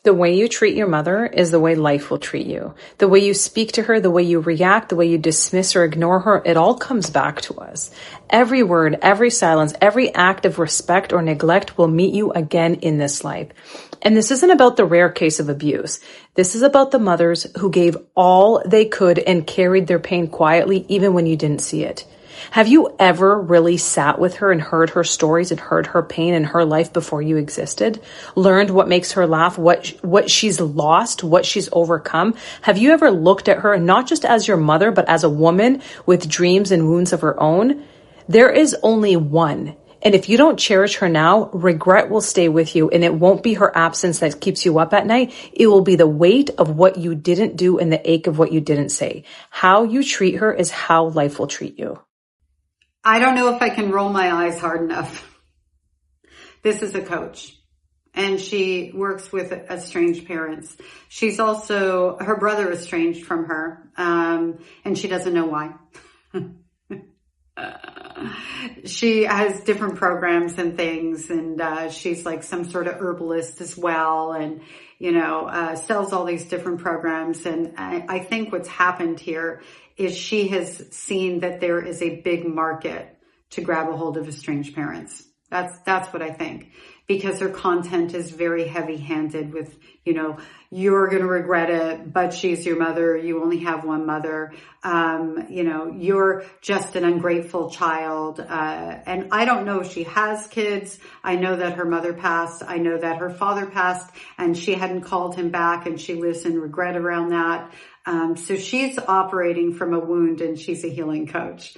The way you treat your mother is the way life will treat you. The way you speak to her, the way you react, the way you dismiss or ignore her, it all comes back to us. Every word, every silence, every act of respect or neglect will meet you again in this life. And this isn't about the rare case of abuse. This is about the mothers who gave all they could and carried their pain quietly even when you didn't see it. Have you ever really sat with her and heard her stories and heard her pain in her life before you existed? Learned what makes her laugh, what she's lost, what she's overcome? Have you ever looked at her not just as your mother, but as a woman with dreams and wounds of her own? There is only one. And if you don't cherish her now, regret will stay with you, and it won't be her absence that keeps you up at night. It will be the weight of what you didn't do and the ache of what you didn't say. How you treat her is how life will treat you. I don't know if I can roll my eyes hard enough. This is a coach, and she works with estranged parents. She's also, her brother estranged from her, and she doesn't know why. She has different programs and things, and she's like some sort of herbalist as well, and sells all these different programs. And I think what's happened here is she has seen that there is a big market to grab a hold of estranged parents. That's what I think, because her content is very heavy-handed with, you're going to regret it, but she's your mother. You only have one mother. You're just an ungrateful child. And I don't know if she has kids. I know that her mother passed. I know that her father passed and she hadn't called him back, and she lives in regret around that. So she's operating from a wound, and she's a healing coach.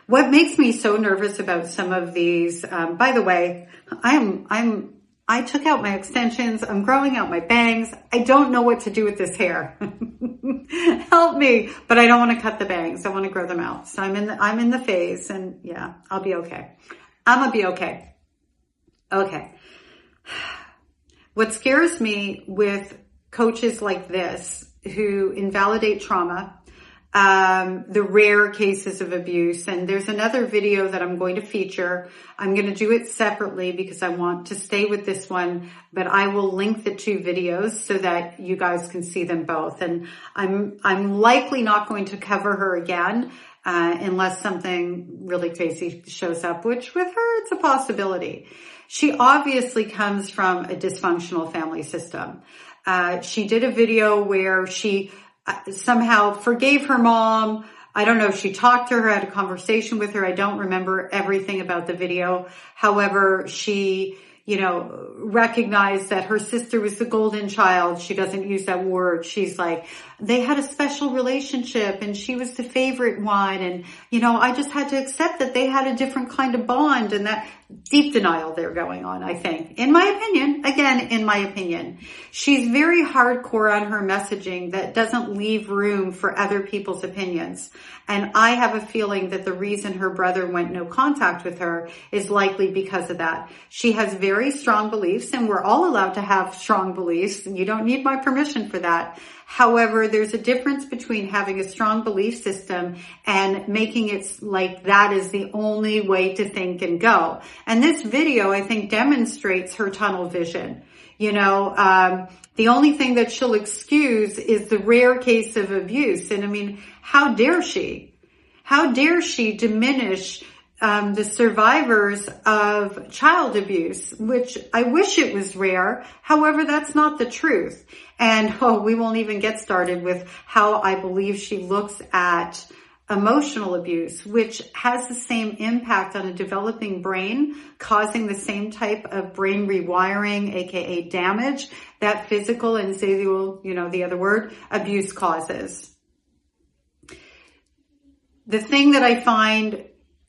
What makes me so nervous about some of these, by the way, I took out my extensions. I'm growing out my bangs. I don't know what to do with this hair. Help me. But I don't want to cut the bangs. I want to grow them out. So I'm in the phase, and yeah, I'll be okay. I'm going to be okay. Okay. What scares me with coaches like this who invalidate trauma, the rare cases of abuse. And there's another video that I'm going to feature. I'm going to do it separately because I want to stay with this one, but I will link the two videos so that you guys can see them both. And I'm likely not going to cover her again, unless something really crazy shows up, which with her, it's a possibility. She obviously comes from a dysfunctional family system. She did a video where she somehow forgave her mom. I don't know if she talked to her, had a conversation with her. I don't remember everything about the video. However, she, recognized that her sister was the golden child. She doesn't use that word. She's like, they had a special relationship and she was the favorite one. And, I just had to accept that they had a different kind of bond, and that deep denial they're going on, I think. In my opinion, she's very hardcore on her messaging that doesn't leave room for other people's opinions. And I have a feeling that the reason her brother went no contact with her is likely because of that. She has very strong beliefs, and we're all allowed to have strong beliefs, and you don't need my permission for that. However, there's a difference between having a strong belief system and making it like that is the only way to think and go. And this video, I think, demonstrates her tunnel vision. The only thing that she'll excuse is the rare case of abuse. And how dare she? How dare she diminish the survivors of child abuse, which I wish it was rare. However, that's not the truth. And we won't even get started with how I believe she looks at emotional abuse, which has the same impact on a developing brain, causing the same type of brain rewiring, aka damage, that physical and the other word, abuse causes. The thing that I find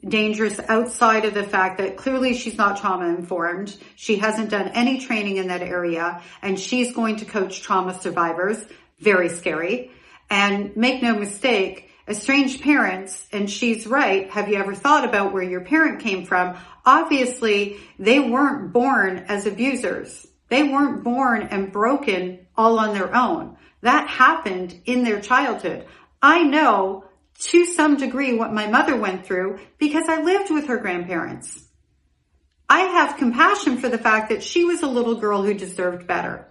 dangerous outside of the fact that clearly she's not trauma informed, she hasn't done any training in that area, and she's going to coach trauma survivors, very scary. And make no mistake, estranged parents, and she's right, have you ever thought about where your parent came from? Obviously, they weren't born as abusers. They weren't born and broken all on their own. That happened in their childhood. I know to some degree what my mother went through because I lived with her grandparents. I have compassion for the fact that she was a little girl who deserved better.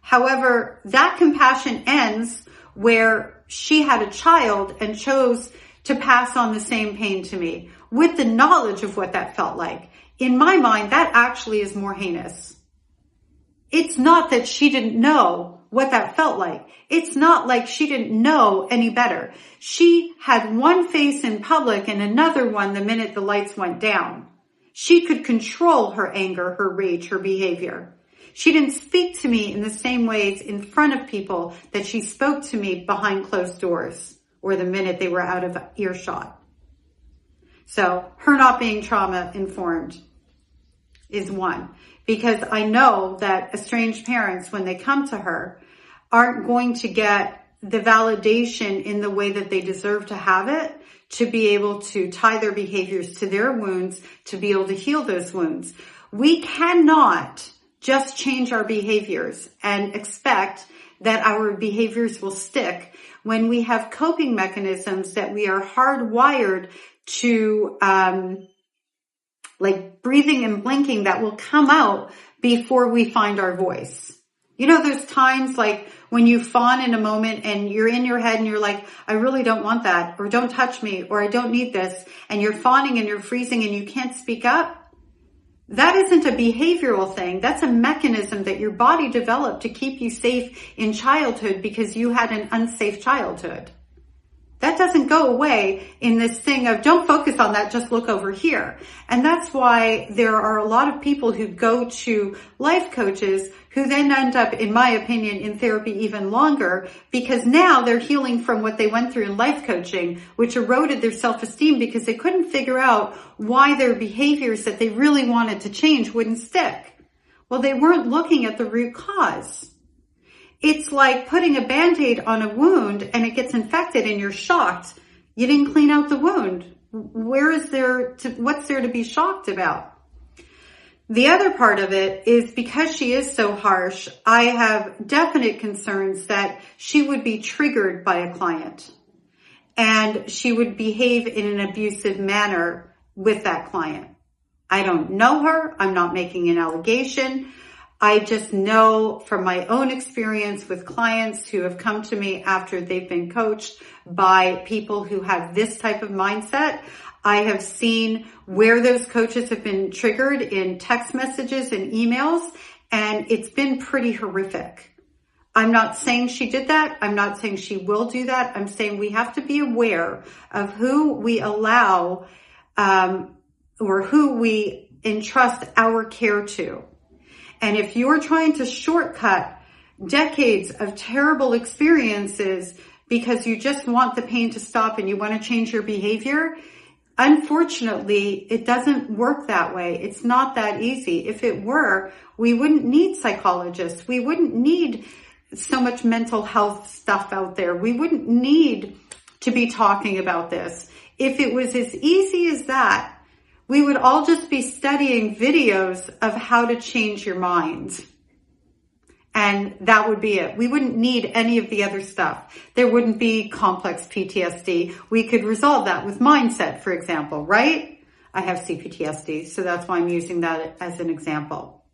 However, that compassion ends where she had a child and chose to pass on the same pain to me with the knowledge of what that felt like. In my mind, that actually is more heinous. It's not that she didn't know what that felt like. It's not like she didn't know any better. She had one face in public and another one the minute the lights went down. She could control her anger, her rage, her behavior. She didn't speak to me in the same ways in front of people that she spoke to me behind closed doors or the minute they were out of earshot. So her not being trauma informed is one, because I know that estranged parents, when they come to her, aren't going to get the validation in the way that they deserve to have it, to be able to tie their behaviors to their wounds, to be able to heal those wounds. We cannot just change our behaviors and expect that our behaviors will stick when we have coping mechanisms that we are hardwired to, like breathing and blinking, that will come out before we find our voice. You know, there's times like when you fawn in a moment and you're in your head and you're like, I really don't want that, or don't touch me, or I don't need this. And you're fawning and you're freezing and you can't speak up. That isn't a behavioral thing. That's a mechanism that your body developed to keep you safe in childhood because you had an unsafe childhood. That doesn't go away in this thing of don't focus on that, just look over here. And that's why there are a lot of people who go to life coaches who then end up, in my opinion, in therapy even longer, because now they're healing from what they went through in life coaching, which eroded their self-esteem because they couldn't figure out why their behaviors that they really wanted to change wouldn't stick. Well, they weren't looking at the root cause. It's like putting a Band-Aid on a wound and it gets infected and you're shocked. You didn't clean out the wound. What's there to be shocked about? The other part of it is because she is so harsh, I have definite concerns that she would be triggered by a client and she would behave in an abusive manner with that client. I don't know her. I'm not making an allegation. I just know from my own experience with clients who have come to me after they've been coached by people who have this type of mindset. I have seen where those coaches have been triggered in text messages and emails, and it's been pretty horrific. I'm not saying she did that. I'm not saying she will do that. I'm saying we have to be aware of who we allow or who we entrust our care to. And if you're trying to shortcut decades of terrible experiences because you just want the pain to stop and you want to change your behavior, unfortunately, it doesn't work that way. It's not that easy. If it were, we wouldn't need psychologists. We wouldn't need so much mental health stuff out there. We wouldn't need to be talking about this. If it was as easy as that, we would all just be studying videos of how to change your mind. And that would be it. We wouldn't need any of the other stuff. There wouldn't be complex PTSD. We could resolve that with mindset, for example, right? I have CPTSD, so that's why I'm using that as an example.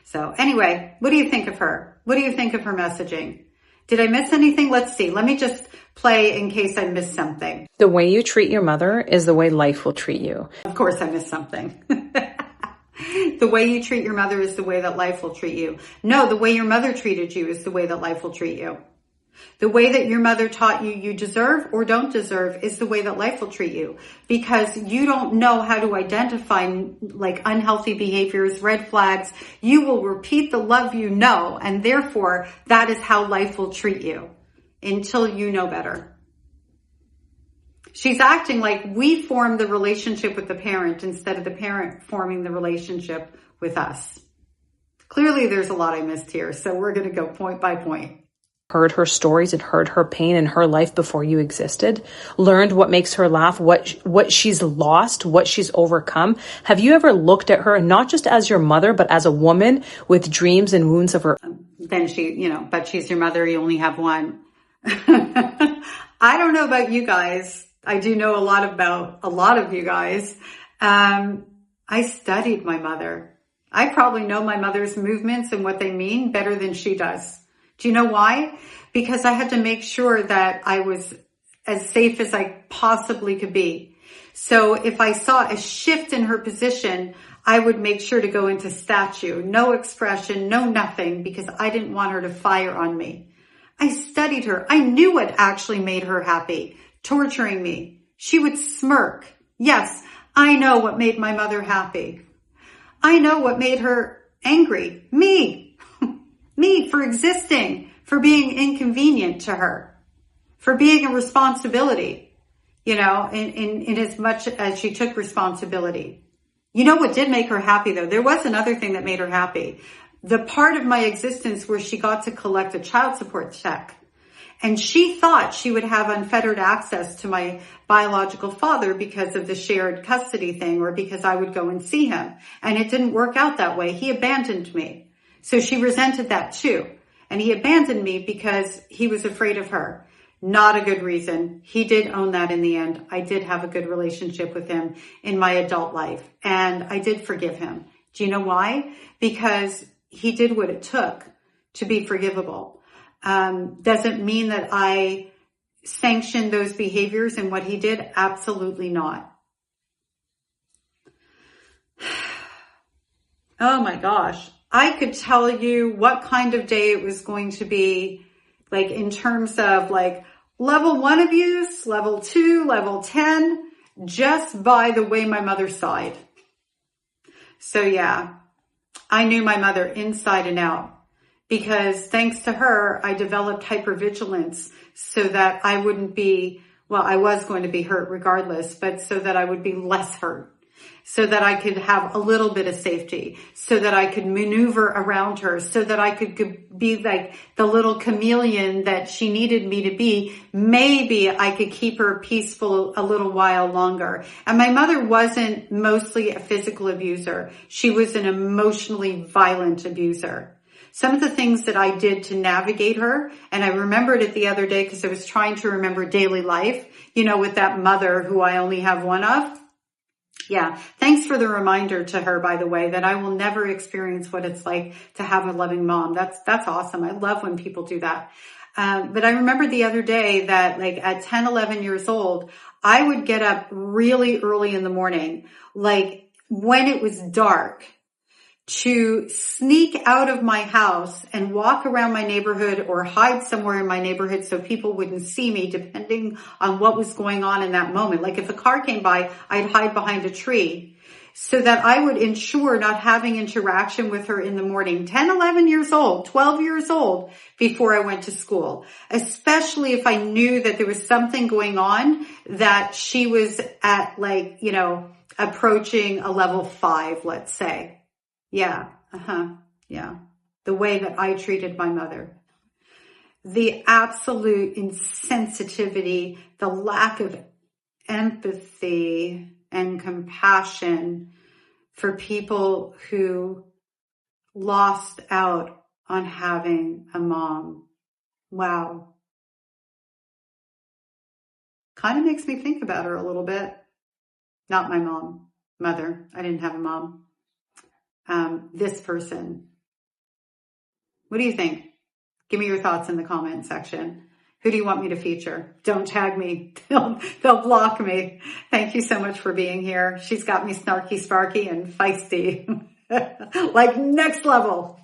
So anyway, what do you think of her? What do you think of her messaging? Did I miss anything? Let's see. Let me just play in case I missed something. The way you treat your mother is the way life will treat you. Of course I missed something. The way you treat your mother is the way that life will treat you. No, the way your mother treated you is the way that life will treat you. The way that your mother taught you you deserve or don't deserve is the way that life will treat you, because you don't know how to identify like unhealthy behaviors, red flags. You will repeat the love you know, and therefore that is how life will treat you until you know better. She's acting like we formed the relationship with the parent instead of the parent forming the relationship with us. Clearly there's a lot I missed here, so we're going to go point by point. Heard her stories and heard her pain in her life before you existed, learned what makes her laugh, what she's lost, what she's overcome. Have you ever looked at her not just as your mother, but as a woman with dreams and wounds of her? Then but she's your mother, you only have one. I don't know about you guys. I do know a lot about a lot of you guys. I studied my mother. I probably know my mother's movements and what they mean better than she does. Do you know why? Because I had to make sure that I was as safe as I possibly could be. So if I saw a shift in her position, I would make sure to go into statue. No expression, no nothing, because I didn't want her to fire on me. I studied her. I knew what actually made her happy, torturing me. She would smirk. Yes, I know what made my mother happy. I know what made her angry. Me. Me for existing, for being inconvenient to her, for being a responsibility, in as much as she took responsibility. You know what did make her happy though? There was another thing that made her happy. The part of my existence where she got to collect a child support check. And she thought she would have unfettered access to my biological father because of the shared custody thing, or because I would go and see him. And it didn't work out that way. He abandoned me. So she resented that too. And he abandoned me because he was afraid of her. Not a good reason. He did own that in the end. I did have a good relationship with him in my adult life. And I did forgive him. Do you know why? Because he did what it took to be forgivable. Doesn't mean that I sanctioned those behaviors and what he did. Absolutely not. Oh my gosh. I could tell you what kind of day it was going to be, like in terms of like level 1 abuse, level 2, level 10, just by the way my mother sighed. So yeah, I knew my mother inside and out. Because thanks to her, I developed hypervigilance so that I wouldn't be, well, I was going to be hurt regardless, but so that I would be less hurt, so that I could have a little bit of safety, so that I could maneuver around her, so that I could be like the little chameleon that she needed me to be. Maybe I could keep her peaceful a little while longer. And my mother wasn't mostly a physical abuser. She was an emotionally violent abuser. Some of the things that I did to navigate her, and I remembered it the other day because I was trying to remember daily life, with that mother who I only have one of. Yeah, thanks for the reminder to her, by the way, that I will never experience what it's like to have a loving mom. That's awesome. I love when people do that. But I remember the other day that like at 10, 11 years old, I would get up really early in the morning, like when it was dark, to sneak out of my house and walk around my neighborhood or hide somewhere in my neighborhood so people wouldn't see me, depending on what was going on in that moment. Like if a car came by, I'd hide behind a tree so that I would ensure not having interaction with her in the morning. 10, 11 years old, 12 years old before I went to school, especially if I knew that there was something going on that she was at approaching a level 5, let's say. Yeah. Yeah. The way that I treated my mother. The absolute insensitivity, the lack of empathy and compassion for people who lost out on having a mom. Wow. Kind of makes me think about her a little bit. Not my mother. I didn't have a mom. This person. What do you think? Give me your thoughts in the comment section. Who do you want me to feature? Don't tag me. They'll block me. Thank you so much for being here. She's got me snarky, sparky, and feisty. Like next level.